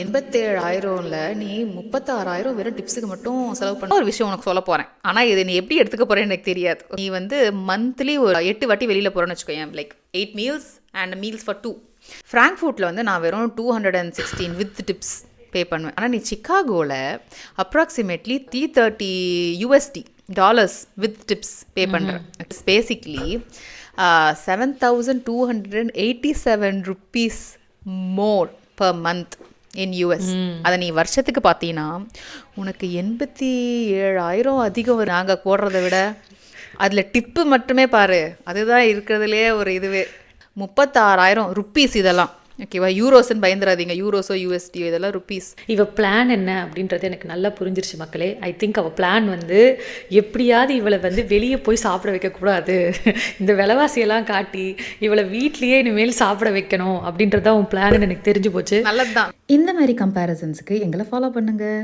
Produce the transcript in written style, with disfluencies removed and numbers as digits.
87,000ல நீ 36,000 வெறும் டிப்ஸுக்கு மட்டும் செலவு பண்ண ஒரு விஷயம் உனக்கு சொல்ல போகிறேன். ஆனால் இது நீ எப்படி எடுத்துக்க போகிறேன்னு எனக்கு தெரியாது. நீ வந்து மந்த்லி ஒரு 8 வாட்டி வெளியில் போகிறேன்னு வச்சுக்கோயேன், like 8 meals and meals for 2. ஃப்ராங்க்ஃபர்ட்டில் வந்து நான் வெறும் 216 வித் டிப்ஸ் பே பண்ணுவேன். ஆனால் நீ சிக்காகோவில் அப்ராக்சிமேட்லி $330 வித் டிப்ஸ் பே பண்ணுறேன். It's basically 7,287 rupees more per month in US. அதை நீ வருஷத்துக்கு பார்த்தீங்கன்னா உனக்கு 87,000 அதிகம். நாங்கள் போடுறத விட அதில் டிப்பு மட்டுமே பாரு, அதுதான் இருக்கிறதுலே ஒரு இதுவே. 36,000 rupees இதெல்லாம். ஓகேவா? யூரோஸ்ன்னு பயந்துடாதீங்க, யூரோஸோ யூஎஸ்டியோ இதெல்லாம் ருப்பீஸ். இவ பிளான் என்ன அப்படின்றது எனக்கு நல்லா புரிஞ்சிருச்சு மக்களே. ஐ திங்க் அவள் பிளான் வந்து எப்படியாவது இவளை வந்து வெளியே போய் சாப்பிட வைக்கக்கூடாது, இந்த விலைவாசியெல்லாம் காட்டி இவளை வீட்லேயே இனிமேல் சாப்பிட வைக்கணும் அப்படின்றது தான் உன் பிளான்னு எனக்கு தெரிஞ்சு போச்சு. நல்லது தான். இந்த மாதிரி கம்பேரிசன்ஸுக்கு எங்களை ஃபாலோ பண்ணுங்கள்.